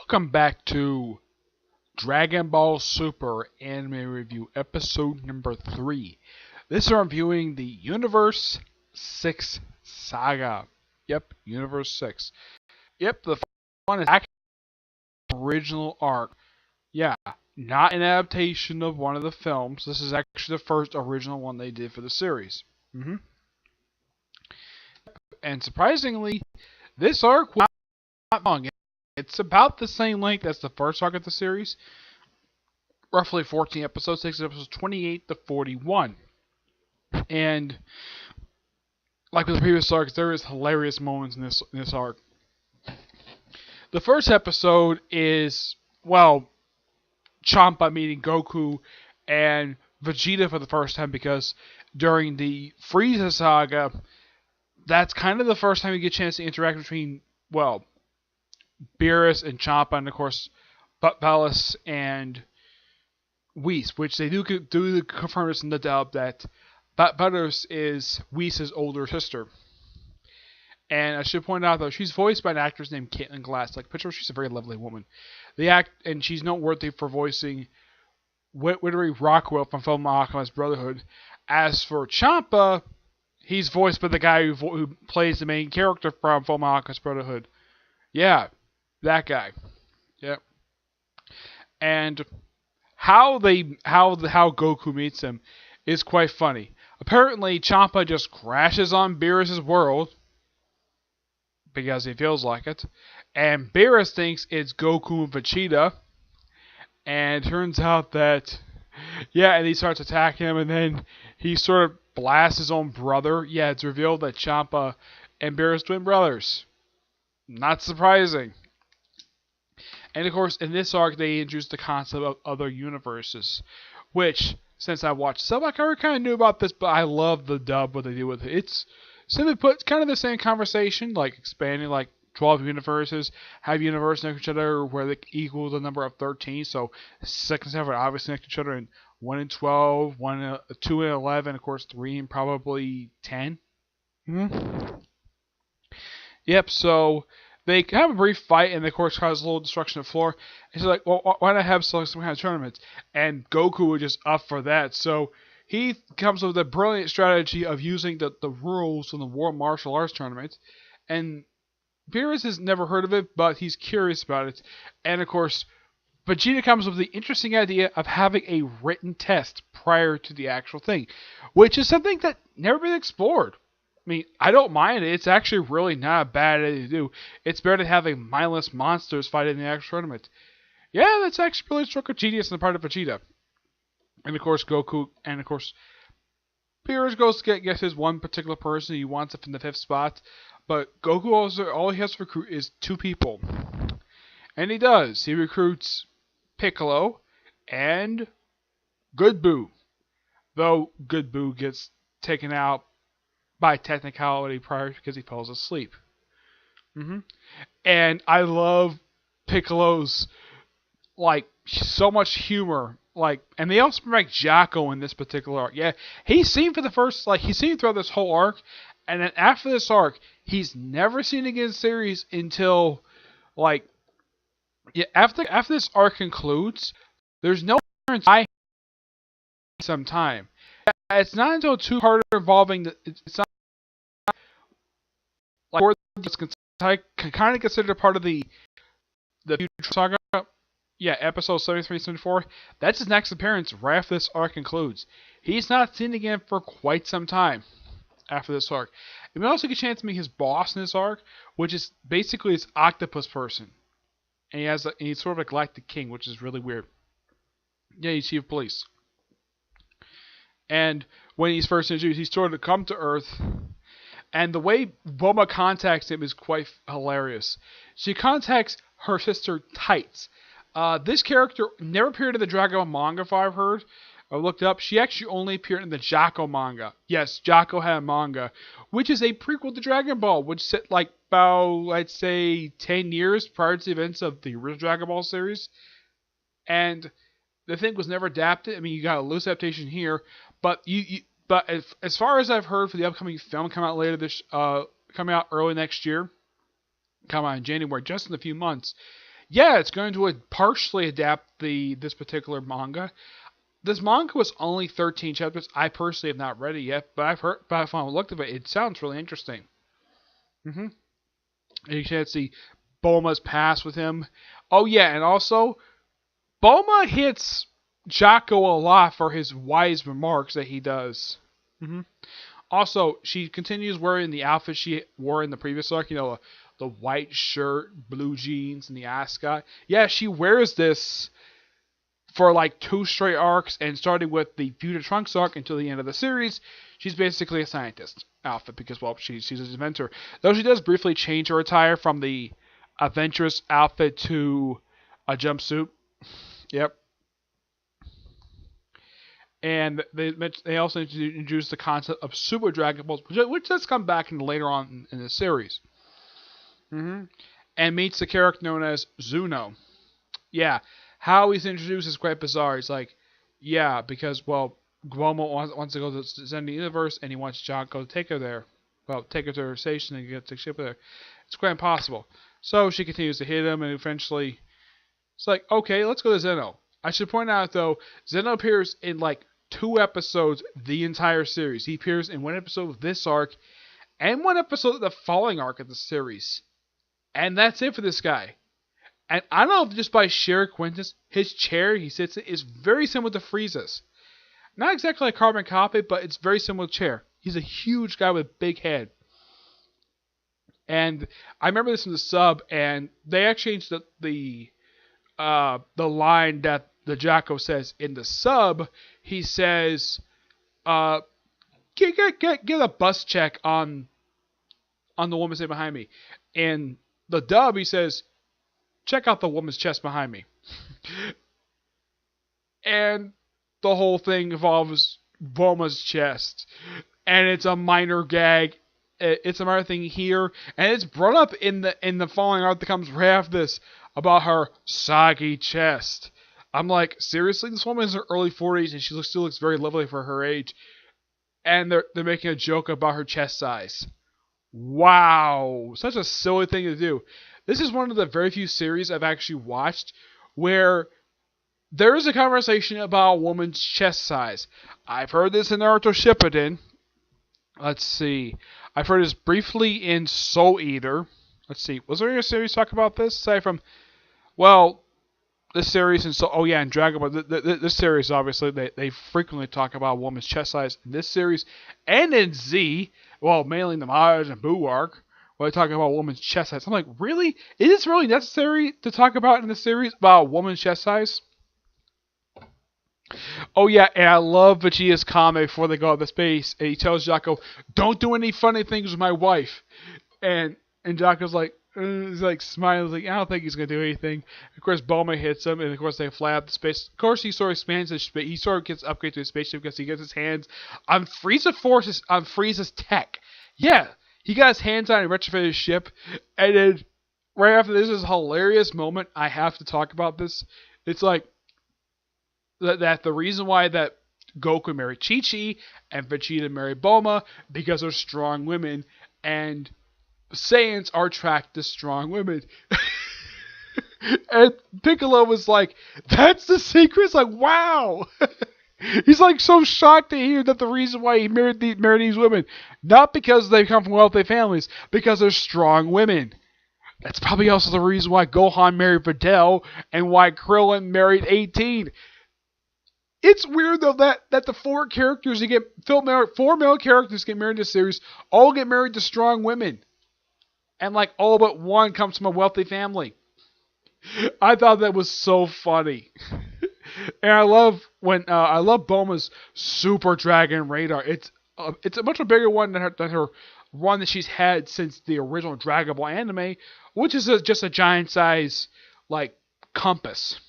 Welcome back to Dragon Ball Super Anime Review, episode number 3. This is reviewing the Universe 6 Saga. Yep, Universe 6. Yep, the first one is actually the original arc. Yeah, not an adaptation of one of the films. This is actually the first original one they did for the series. And surprisingly, this arc was not long. It's about the same length as the first arc of the series. Roughly 14 episodes, 6 episodes, 28 to 41. And like with the previous arcs, there is hilarious moments in this arc. The first episode is, well, Champa meeting Goku and Vegeta for the first time, because during the Frieza saga, that's kind of the first time you get a chance to interact between, well, Beerus and Champa, and of course, Ballas and Whis, which they do confirm this in the dub that Butters is Whis' older sister. And I should point out, though, she's voiced by an actress named Caitlin Glass. Like, picture her, she's a very lovely woman. And she's noteworthy for voicing Wittery Rockwell from Fullmetal Alchemist Brotherhood. As for Champa, he's voiced by the guy who plays the main character from Fullmetal Alchemist Brotherhood. Yeah, that guy. Yep. And how Goku meets him is quite funny. Apparently, Champa just crashes on Beerus' world because he feels like it, and Beerus thinks it's Goku and Vegeta, and it turns out that, yeah, and he starts attacking him, and then he sort of blasts his own brother. Yeah, it's revealed that Champa and Beerus are twin brothers. Not surprising. And of course, in this arc, they introduced the concept of other universes, which, since I watched sub, I already kind of knew about this, but I love the dub, what they do with it. It's, simply put, kind of the same conversation, like expanding like 12 universes, have universes next to each other where they equal the number of 13, so 6 and 7 are obviously next to each other, and 1 and 12, 2 and 11, of course 3 and probably 10. Yep, so they have a brief fight, and of course cause a little destruction of the floor. And she's like, well, why not have some kind of tournament? And Goku was just up for that. So he comes up with a brilliant strategy of using the rules from the World Martial Arts Tournament. And Beerus has never heard of it, but he's curious about it. And of course, Vegeta comes up with the interesting idea of having a written test prior to the actual thing, which is something that never been explored. I mean, I don't mind it. It's actually really not a bad idea to do. It's better than having mindless monsters fight in the actual tournament. Yeah, that's actually really struck a genius on the part of Vegeta. And of course, Goku, and of course, Beerus goes to get his one particular person. He wants it from the 5th spot. But Goku also, all he has to recruit is 2 people. And he does. He recruits Piccolo and Good Boo. Though Good Boo gets taken out by technicality prior because he falls asleep. And I love Piccolo's, like, so much humor. Like, and they also bring back Jocko in this particular arc. Yeah, he's seen for the first, like, he's seen throughout this whole arc, and then after this arc, he's never seen again in the series until, like, yeah, after this arc concludes, there's no appearance I some time. It's not until 2-parter involving it's not like it's kind of considered part of the future saga. Yeah, episode 73, 74. That's his next appearance right after this arc concludes. He's not seen again for quite some time after this arc. And we also get a chance to meet his boss in this arc, which is basically this octopus person. And he's sort of a galactic king, which is really weird. Yeah, he's chief of police. And when he's first introduced, he's sort of come to Earth. And the way Bulma contacts him is quite hilarious. She contacts her sister Tights. This character never appeared in the Dragon Ball manga, if I've heard. I looked up. She actually only appeared in the Jocko manga. Yes, Jocko had a manga, which is a prequel to Dragon Ball, which set like about, I'd say, 10 years prior to the events of the original Dragon Ball series. And the thing was never adapted. I mean, you got a loose adaptation here, but but as far as I've heard for the upcoming film coming out early next year, come out in January, just in a few months. Yeah, it's going to partially adapt this particular manga. This manga was only 13 chapters. I personally have not read it yet, but I've heard, by the time I looked at it, it sounds really interesting. Mm-hmm. And you can see Bulma's past with him. Oh yeah, and also Bulma hits Jocko a lot for his wise remarks that he does. Mm-hmm. Also, she continues wearing the outfit she wore in the previous arc. You know, the white shirt, blue jeans, and the ascot. Yeah, she wears this for like 2 straight arcs, and starting with the Future Trunks arc until the end of the series, she's basically a scientist outfit because, well, she's an inventor. Though she does briefly change her attire from the adventurous outfit to a jumpsuit. Yep. And they also introduced the concept of Super Dragon Balls, which does come back later on in the series. Mm-hmm. And meets the character known as Zuno. Yeah, how he's introduced is quite bizarre. He's like, yeah, because, well, Guomo wants to go to the Zen universe, and he wants Jocko to take her there. Well, take her to her station and get the ship there. It's quite impossible. So she continues to hit him, and eventually, it's like, okay, let's go to Zeno. I should point out, though, Zeno appears in, like, 2 episodes the entire series. He appears in 1 episode of this arc, and 1 episode of the following arc of the series. And that's it for this guy. And I don't know if just by sheer coincidence, his chair he sits in is very similar to Frieza's. Not exactly a carbon copy, but it's very similar chair. He's a huge guy with a big head. And I remember this in the sub, and they actually changed the line that the Jocko says in the sub. He says, get a bus check on the woman sitting behind me. In the dub, he says, check out the woman's chest behind me. And the whole thing involves Bulma's chest. And it's a minor gag. It's a minor thing here. And it's brought up in the following art that comes right after this about her saggy chest. I'm like, seriously? This woman is in her early 40s and she still looks very lovely for her age. And they're making a joke about her chest size. Wow. Such a silly thing to do. This is one of the very few series I've actually watched where there is a conversation about a woman's chest size. I've heard this in Naruto Shippuden. Let's see. I've heard this briefly in Soul Eater. Let's see. Was there a series talk about this? Aside from, well, this series and and Dragon Ball. This series, obviously, they frequently talk about a woman's chest size in this series and in Z. Well, mainly in the Maj and Buu arc. When I talk about a woman's chest size, I'm like, really? Is this really necessary to talk about in the series about a woman's chest size? Oh yeah, and I love Vegeta's comment before they go out to space, and he tells Jocko, "Don't do any funny things with my wife." And Jocko's like, he's like smiling, like, I don't think he's gonna do anything. Of course, Bulma hits him, and of course they fly up to space. Of course, he sort of expands his space. He sort of gets upgraded to his spaceship because he gets his hands on Frieza's tech. Yeah. He got his hands on a retrofitted ship, and then right after this is a hilarious moment. I have to talk about this. It's like that the reason why that Goku married Chi-Chi and Vegeta married Bulma because they're strong women, and Saiyans are attracted to strong women. And Piccolo was like, "That's the secret." It's like, wow. He's like so shocked to hear that the reason why he married these women, not because they come from wealthy families, because they're strong women. That's probably also the reason why Gohan married Videl and why Krillin married 18. It's weird though that the 4 characters you get 4 male characters get married in this series all get married to strong women, and like all but one comes from a wealthy family. I thought that was so funny. And I love Bulma's Super Dragon Radar. It's a much bigger one than her one that she's had since the original Dragon Ball anime, which is just a giant size like compass.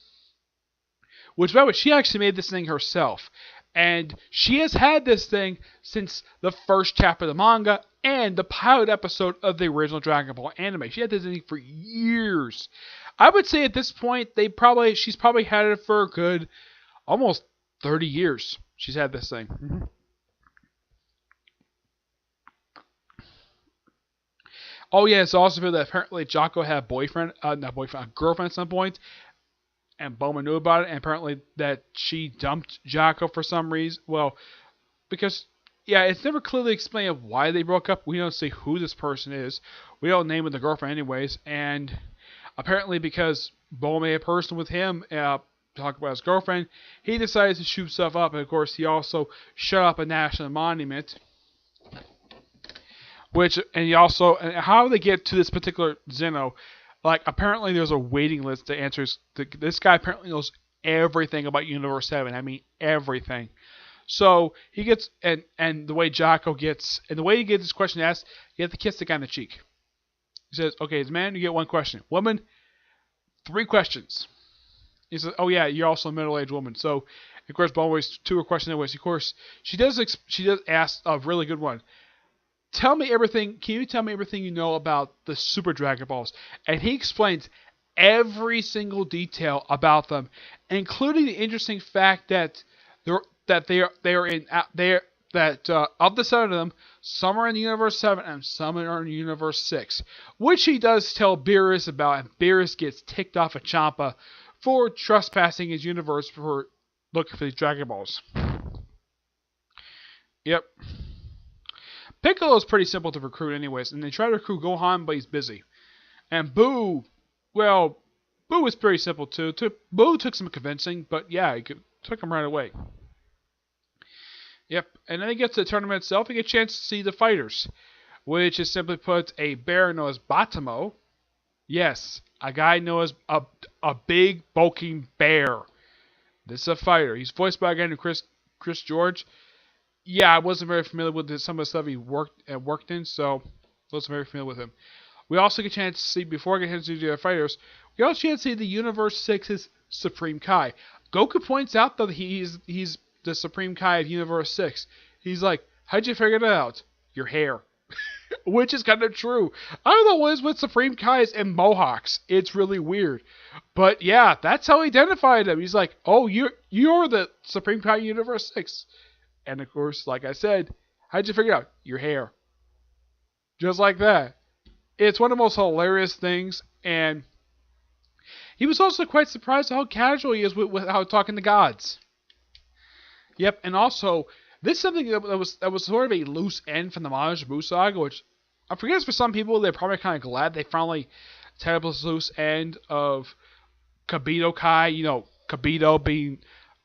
Which, by the way, she actually made this thing herself, and she has had this thing since the first chapter of the manga and the pilot episode of the original Dragon Ball anime. She had this thing for years. I would say at this point she's probably had it for a good almost 30 years. She's had this thing. Mm-hmm. Oh yeah, it's also revealed that apparently Jocko had a boyfriend, not boyfriend, a girlfriend at some point, and Bowman knew about it, and apparently that she dumped Jocko for some reason. Well, because yeah, it's never clearly explained why they broke up. We don't see who this person is. We don't name the girlfriend anyways, and apparently because Bowman made a person with him, talk about his girlfriend, he decided to shoot stuff up, and of course he also shut up a national monument. Which, and he also, and how they get to this particular Zeno, like, apparently there's a waiting list to answers. This guy apparently knows everything about Universe 7. I mean, everything. So, he gets, and the way Jocko gets, and the way he gets this question asked, you have to kiss the guy on the cheek. He says, okay, as a man, you get one question. Woman, 3 questions. He says, oh yeah, you're also a middle-aged woman. So, of course, always 2 questions anyways. Of course, she does ask a really good one. Tell me everything. Can you tell me everything you know about the Super Dragon Balls? And he explains every single detail about them, including the interesting fact that of the 7 of them, some are in Universe 7 and some are in Universe 6, which he does tell Beerus about, and Beerus gets ticked off at Champa for trespassing his universe for looking for these Dragon Balls. Yep. Piccolo is pretty simple to recruit anyways, and they try to recruit Gohan, but he's busy. And Boo, well, Boo was pretty simple too. Boo took some convincing, but yeah, he took him right away. Yep, and then he gets to the tournament itself, he gets a chance to see the fighters, which is simply put a bear known as Batamo. Yes, a guy known as a big, bulking bear. This is a fighter. He's voiced by a guy named Chris George. Yeah, I wasn't very familiar with some of the stuff he worked in, so I wasn't very familiar with him. We also get a chance to see, before we get into the other fighters, we also get to see the Universe 6's Supreme Kai. Goku points out that he's the Supreme Kai of Universe 6. He's like, how'd you figure that out? Your hair. Which is kind of true. I don't know what is with Supreme Kais and mohawks. It's really weird. But yeah, that's how he identified him. He's like, oh, you're the Supreme Kai Universe 6. And of course, like I said, how'd you figure it out? Your hair. Just like that. It's one of the most hilarious things, and he was also quite surprised at how casual he is with how talking to gods. Yep, and also, this is something that was sort of a loose end from the Majin Buu saga, which I forget for some people, they're probably kind of glad they finally tied up this loose end of Kibito Kai, Kibito being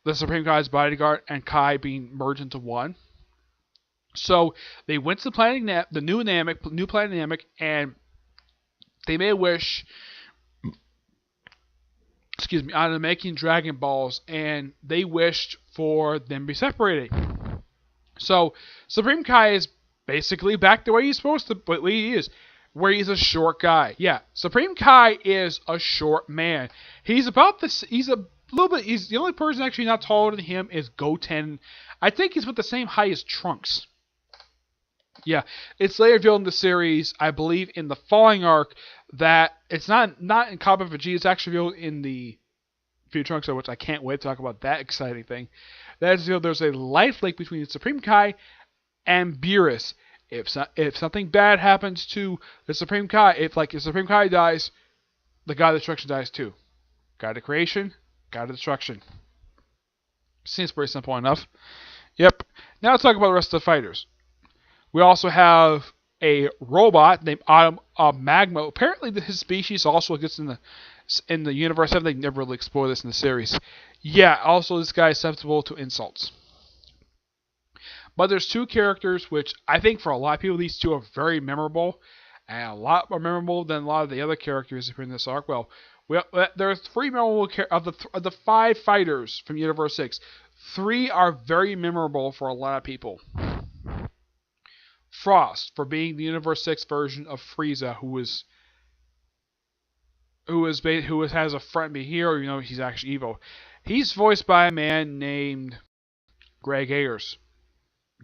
the Supreme Kai's bodyguard, and Kai being merged into one. So they went to the new planet Namek, and they made a wish, out of making Dragon Balls, and they wished for them to be separated. So Supreme Kai is basically back the way he's supposed to, but he is, where he's a short guy. Yeah, Supreme Kai is a short man. He's about this. He's the only person actually not taller than him is Goten. I think he's about the same height as Trunks. Yeah, it's later revealed in the series, I believe in the Falling arc, that it's not in Comic Vegeta, it's actually revealed in the Future Trunks, which I can't wait to talk about that exciting thing. That is revealed there's a life link between the Supreme Kai and Beerus. If something bad happens to the Supreme Kai, if the Supreme Kai dies, the God of Destruction dies too. God of Creation, God of Destruction. Seems pretty simple enough. Yep. Now let's talk about the rest of the fighters. We also have a robot named Magma. Apparently, his species also exists in the universe. They never really explore this in the series. Yeah. Also, this guy is susceptible to insults. But there's 2 characters which I think for a lot of people these 2 are very memorable, and a lot more memorable than a lot of the other characters in this arc. Well, there are 3 memorable of the 5 fighters from Universe 6. 3 are very memorable for a lot of people. Frost, for being the Universe 6 version of Frieza, who has a frenemy hero, he's actually evil. He's voiced by a man named Greg Ayers.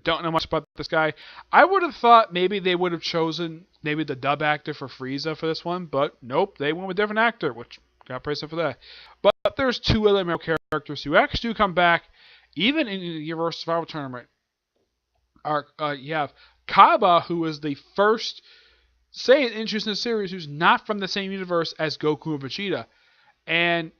Don't know much about this guy. I would have thought maybe they would have chosen maybe the dub actor for Frieza for this one, but nope, they went with a different actor, which got praised for that. But there's 2 other male characters who actually do come back, even in the Universe Survival Tournament. You have Kaba, who was the first Saiyan introduced in the series who's not from the same universe as Goku and Vegeta. And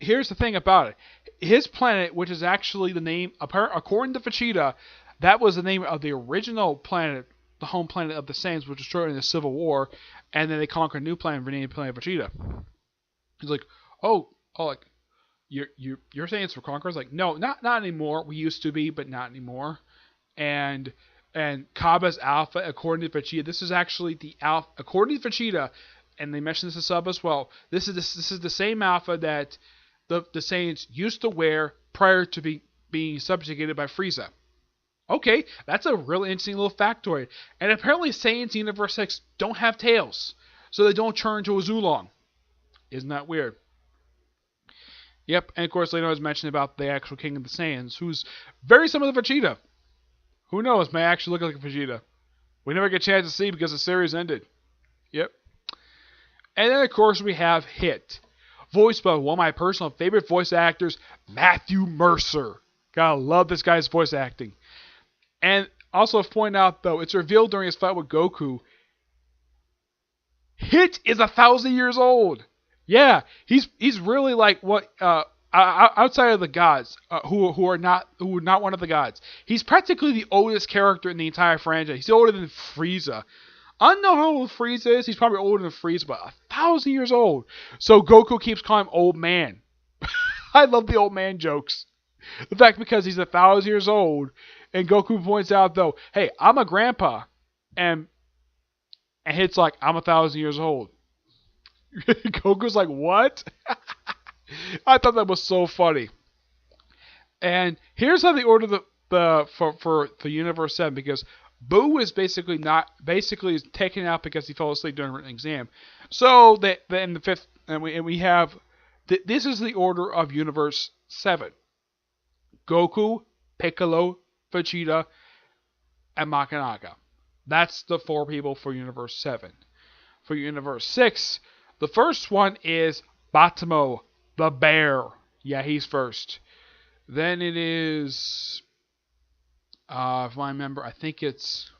here's the thing about it. His planet, which is actually the name, according to Vegeta, that was the name of the original planet, the home planet of the Saiyans, which was destroyed in the Civil War, and then they conquered a new planet, renamed Planet Vegeta. He's like, like, you're Saiyans were conquerors? Like, no, not anymore. We used to be, but not anymore. And Kaba's Alpha, according to Vegeta, this is actually the Alpha, according to Vegeta, and they mentioned this in sub as well. This is the same Alpha that the Saiyans used to wear prior to being subjugated by Frieza. Okay, that's a really interesting little factoid. And apparently Saiyans in Universe 6 don't have tails, so they don't turn into a Zulong. Isn't that weird? Yep, and of course later I was mentioning about the actual King of the Saiyans, who's very similar to Vegeta. Who knows, may actually look like a Vegeta. We never get a chance to see because the series ended. Yep. And then of course we have Hit, voiced by one of my personal favorite voice actors, Matthew Mercer. Gotta love this guy's voice acting. And also to point out though, it's revealed during his fight with Goku, Hit is 1,000 years old. Yeah, he's really like what outside of the gods who are not one of the gods. He's practically the oldest character in the entire franchise. He's older than Frieza. I don't know how old Frieza is. He's probably older than Frieza, but 1,000 years old. So Goku keeps calling him old man. I love the old man jokes. The fact because he's 1,000 years old, and Goku points out though, hey, I'm a grandpa, and Hit's like, I'm 1,000 years old. Goku's like, what? I thought that was so funny. And here's how they order for the Universe 7, because Boo is basically is taken out because he fell asleep during an exam. So in the fifth, and we have this is the order of Universe 7: Goku, Piccolo, Vegeta, and Makanaga. That's the 4 people for Universe 7. For Universe 6, the first one is Batamo, the bear. Yeah, he's first. Then it is, if I remember, I think it's,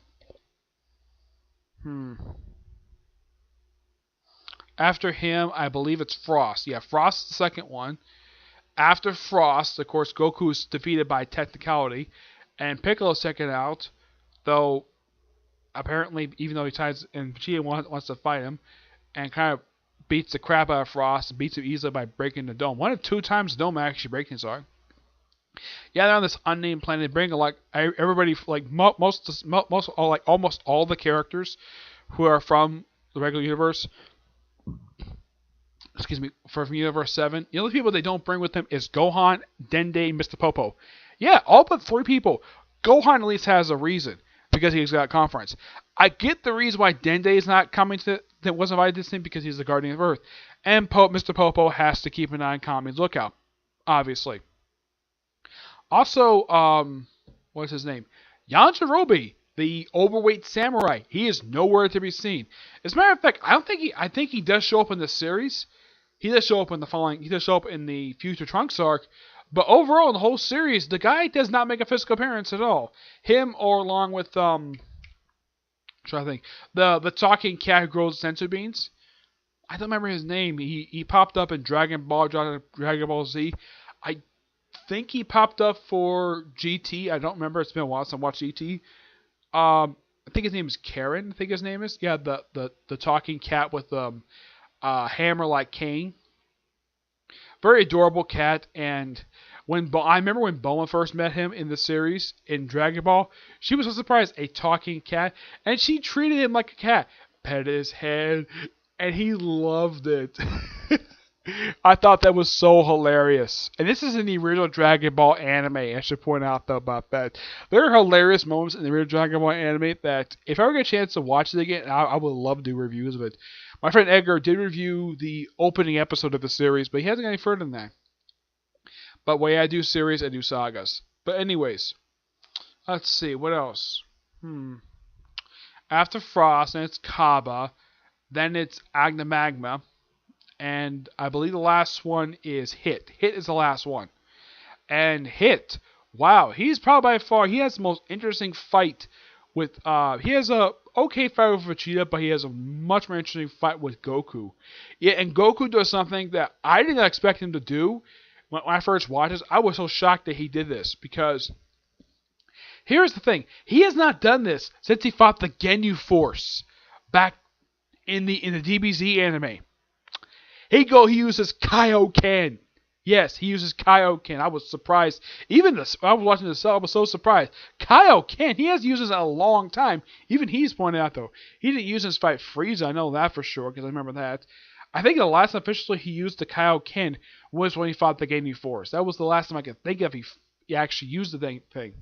after him, I believe it's Frost. Yeah, Frost is the second one. After Frost, of course, Goku is defeated by technicality, and Piccolo's second out, though apparently, even though he ties and Vegeta wants to fight him, and kind of beats the crap out of Frost, and beats him easily by breaking the dome. 1 of 2 times the dome actually breaking, sorry. Yeah, they're on this unnamed planet. They bring like everybody, like almost all the characters who are from the regular universe. Excuse me, from Universe 7. The only people they don't bring with them is Gohan, Dende, and Mr. Popo. Yeah, all but 3 people. Gohan at least has a reason, because he's got a conference. I get the reason why Dende is not coming that wasn't invited to this thing, because he's the Guardian of Earth. And Mr. Popo has to keep an eye on Kami's lookout, obviously. Also, what's his name? Yajirobe, the overweight samurai. He is nowhere to be seen. As a matter of fact, I think he does show up in the series. He does show up in the following. He does show up in the Future Trunks arc. But overall, in the whole series, the guy does not make a physical appearance at all. Him, or along with trying to think, the talking cat who grows senzu beans. I don't remember his name. He popped up in Dragon Ball Z. I think he popped up for GT. I don't remember. It's been a while since I watched GT. I think his name is Karen. I think his name is. Yeah, the talking cat with hammer like cane. Very adorable cat. And I remember when Bulma first met him in the series in Dragon Ball, she was so surprised, a talking cat, and she treated him like a cat, petted his head, and he loved it. I thought that was so hilarious. And this is in the original Dragon Ball anime. I should point out though about that. There are hilarious moments in the original Dragon Ball anime that if I ever get a chance to watch it again, I would love to do reviews of it. My friend Edgar did review the opening episode of the series, but he hasn't got any further than that. But when I do series, I do sagas. But anyways, let's see, what else? After Frost, then it's Kaba, then it's Agna Magma, and I believe the last one is Hit. Hit is the last one. And Hit, wow, he's probably by far, he has the most interesting fight with he has a okay fight with Vegeta, but he has a much more interesting fight with Goku. Yeah, and Goku does something that I didn't expect him to do when I first watched this. I was so shocked that he did this because here's the thing: he has not done this since he fought the Ginyu Force back in the DBZ anime. He uses Kaioken. Yes, he uses Kaioken. I was surprised. Even this, I was watching this, I was so surprised. Kaioken, he has used this in a long time. Even he's pointed out, though. He didn't use his fight Frieza, I know that for sure, because I remember that. I think the last time officially he used the Kaioken was when he fought the Ginyu Force. That was the last time I could think of he actually used the thing.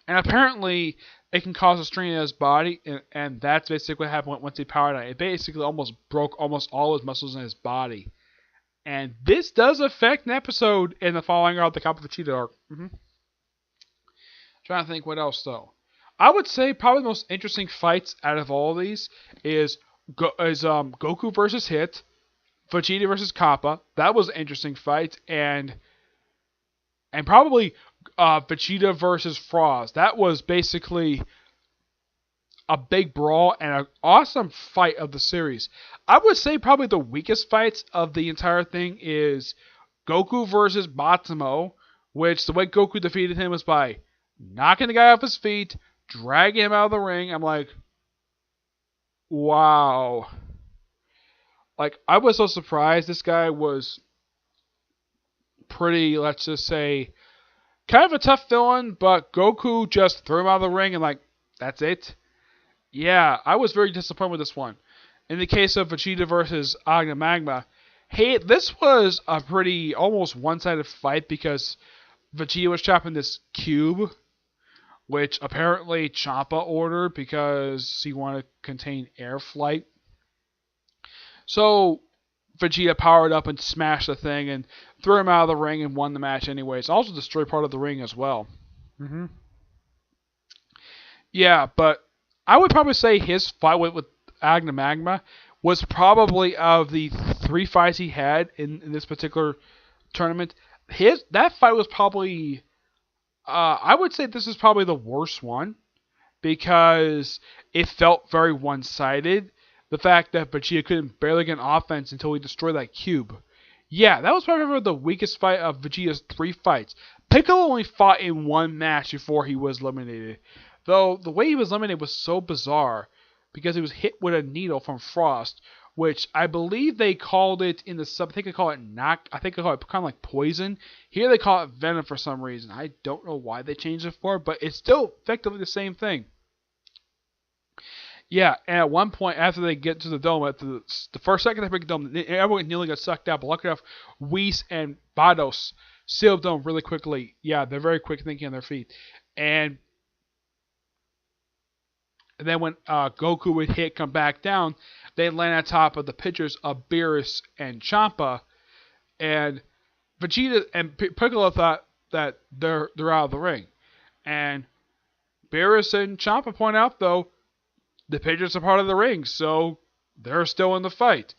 And apparently, it can cause a strain in his body, and that's basically what happened once he powered on. It basically almost broke almost all his muscles in his body. And this does affect an episode in the following arc, the Kappa Vegeta arc. Trying to think what else, though. I would say probably the most interesting fights out of all of these is Goku versus Hit, Vegeta versus Kappa. That was an interesting fight, and probably Vegeta versus Frost. That was basically a big brawl and an awesome fight of the series. I would say probably the weakest fights of the entire thing is Goku versus Matsumo, which the way Goku defeated him was by knocking the guy off his feet, dragging him out of the ring. I'm like, wow. Like, I was so surprised. This guy was pretty, let's just say, kind of a tough villain, but Goku just threw him out of the ring and like, that's it. Yeah, I was very disappointed with this one. In the case of Vegeta versus Agna Magma, hey, this was a pretty almost one-sided fight because Vegeta was chopping this cube, which apparently Champa ordered because he wanted to contain air flight. So Vegeta powered up and smashed the thing and threw him out of the ring and won the match anyways. Also destroyed part of the ring as well. Yeah, but I would probably say his fight with Agna Magma was probably of the 3 fights he had in this particular tournament. That fight was probably, I would say this is probably the worst one because it felt very one-sided. The fact that Vegeta couldn't barely get an offense until he destroyed that cube. Yeah, that was probably the weakest fight of Vegeta's 3 fights. Piccolo only fought in 1 match before he was eliminated. Though the way he was eliminated was so bizarre because he was hit with a needle from Frost, which I believe they called it in the sub. I think they call it I think they call it kind of like poison. Here they call it venom for some reason. I don't know why they changed it for, but it's still effectively the same thing. Yeah, and at one point after they get to the dome, at the first second they break the dome, everyone nearly got sucked out. But luckily enough, Whis and Vados sealed the dome really quickly. Yeah, they're very quick thinking on their feet, and then when Goku would come back down, they land on top of the pitchers of Beerus and Champa, and Vegeta and Piccolo thought that they're out of the ring, and Beerus and Champa point out though the pitchers are part of the ring, so they're still in the fight.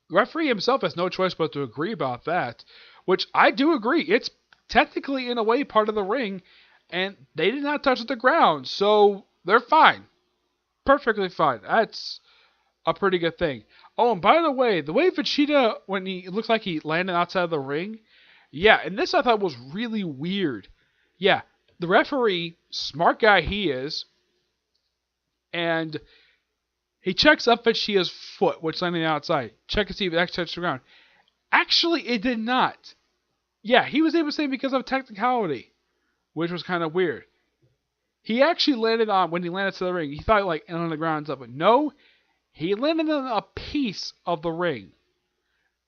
The referee himself has no choice but to agree about that, which I do agree. It's technically in a way part of the ring. And they did not touch the ground, so they're fine. Perfectly fine. That's a pretty good thing. Oh, and by the way Vegeta, when it looks like he landed outside of the ring, yeah, and this I thought was really weird. Yeah, the referee, smart guy he is, and he checks up Vegeta's foot, which landed outside. Check to see if it actually touched the ground. Actually, it did not. Yeah, he was able to say because of technicality, which was kind of weird. He actually landed on, when he landed to the ring, he thought like on the ground and stuff, but no, he landed on a piece of the ring.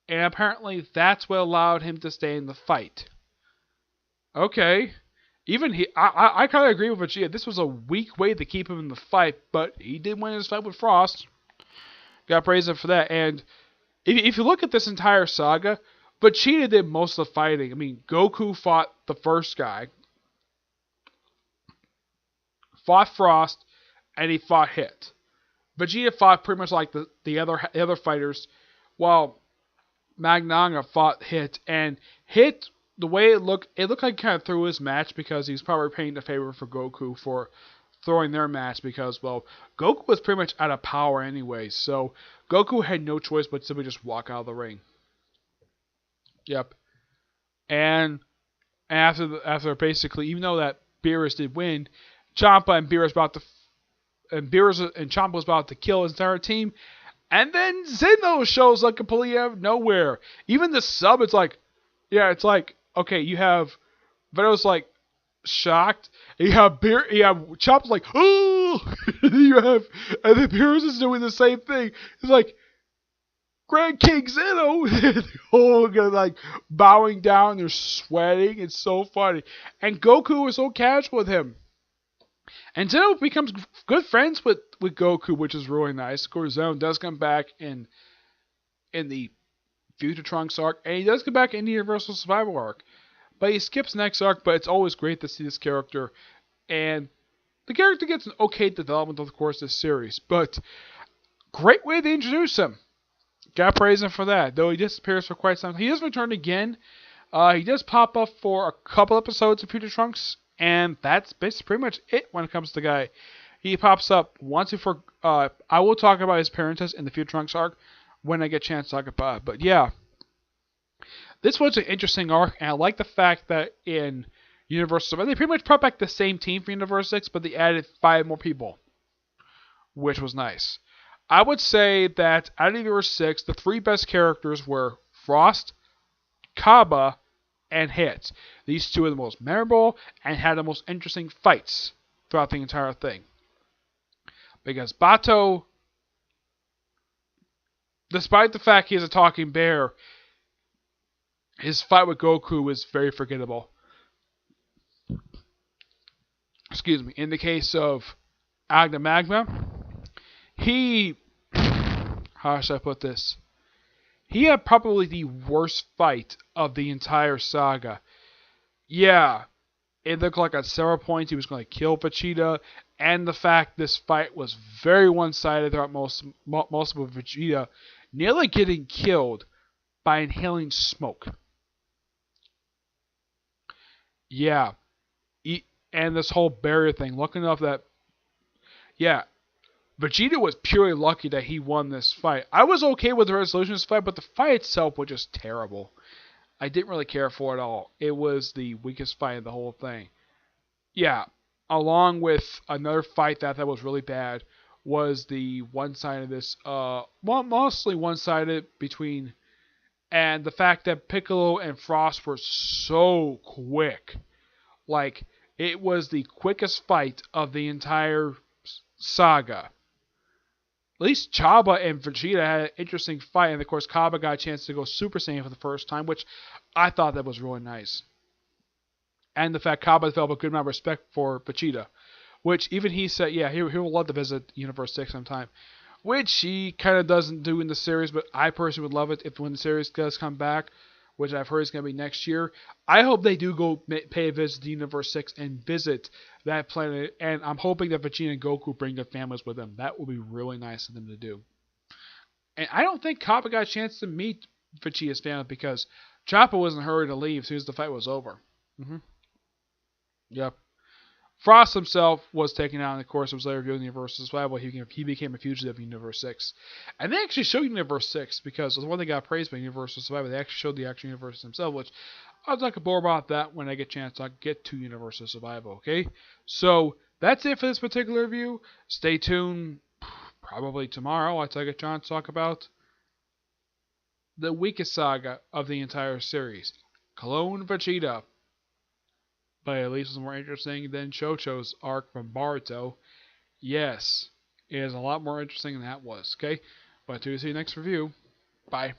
And apparently that's what allowed him to stay in the fight. Okay. Even I kind of agree with Vegeta. This was a weak way to keep him in the fight, but he did win his fight with Frost. Got praise him for that. And if you look at this entire saga, Vegeta did most of the fighting. I mean, Goku fought the first guy, fought Frost, and he fought Hit. Vegeta fought pretty much like the other fighters, while Magnaga fought Hit, and Hit the way it looked like he kind of threw his match because he was probably paying a favor for Goku for throwing their match because, well, Goku was pretty much out of power anyway, so Goku had no choice but simply just walk out of the ring. Yep. And after basically, even though that Beerus did win, Champa and Beerus and Champa was about to kill his entire team, and then Zeno shows up completely out of nowhere. Even the sub, it's like, okay, you have Veno's like shocked, and you have Champa's like, oh, and then Beerus is doing the same thing. It's like, Grand King Zeno, they're all like bowing down, they're sweating. It's so funny, and Goku is so casual with him. And Zeno becomes good friends with Goku, which is really nice. Of course, Zeno does come back in the Future Trunks arc, and he does come back in the Universal Survival arc. But he skips next arc, but it's always great to see this character. And the character gets an okay development over the course of this series, but great way to introduce him. Got praise him for that, though he disappears for quite some time. He does return again. He does pop up for a couple episodes of Future Trunks, and that's basically pretty much it when it comes to the guy. He pops up once before. I will talk about his appearances in the Future Trunks arc when I get a chance to talk about it. But yeah, this was an interesting arc, and I like the fact that in Universal, they pretty much brought back the same team for Universe 6, but they added 5 more people, which was nice. I would say that out of Universe 6, the 3 best characters were Frost, Kaba, and Hit. These 2 are the most memorable and had the most interesting fights throughout the entire thing. Because Bato, despite the fact he is a talking bear, his fight with Goku is very forgettable. Excuse me. In the case of Agna Magma, how should I put this? He had probably the worst fight of the entire saga. Yeah, it looked like at several points he was going to kill Vegeta, and the fact this fight was very one-sided throughout most of Vegeta nearly getting killed by inhaling smoke. Yeah, and this whole barrier thing, looking up that, yeah, Vegeta was purely lucky that he won this fight. I was okay with the resolution of this fight, but the fight itself was just terrible. I didn't really care for it at all. It was the weakest fight of the whole thing. Yeah, along with another fight that was really bad was the one-sided mostly one-sided between, and the fact that Piccolo and Frost were so quick. Like, it was the quickest fight of the entire saga. At least Chaba and Vegeta had an interesting fight, and of course Kaba got a chance to go Super Saiyan for the first time, which I thought that was really nice. And the fact Kaba developed a good amount of respect for Vegeta, which even he said, yeah, he will love to visit Universe 6 sometime, which he kind of doesn't do in the series, but I personally would love it if when the series does come back, which I've heard is going to be next year. I hope they do go pay a visit to Universe 6 and visit that planet, and I'm hoping that Vegeta and Goku bring their families with them. That would be really nice of them to do. And I don't think Kappa got a chance to meet Vegeta's family because Choppa was in a hurry to leave as soon as the fight was over. Yep. Frost himself was taken out, and of course, it was later revealed in Universe Survival. He became a fugitive in Universe 6. And they actually showed Universe 6 because the one they got praised by Universe Survival. They actually showed the actual universe themselves, which I'll talk more about that when I get a chance to get to Universe Survival, okay? So, that's it for this particular review. Stay tuned. Probably tomorrow I'll take a chance to talk about the weakest saga of the entire series, Clone Vegeta. But at least it's more interesting than Chocho's arc from Baruto. Yes, it is a lot more interesting than that was, okay? But to see you next review. Bye.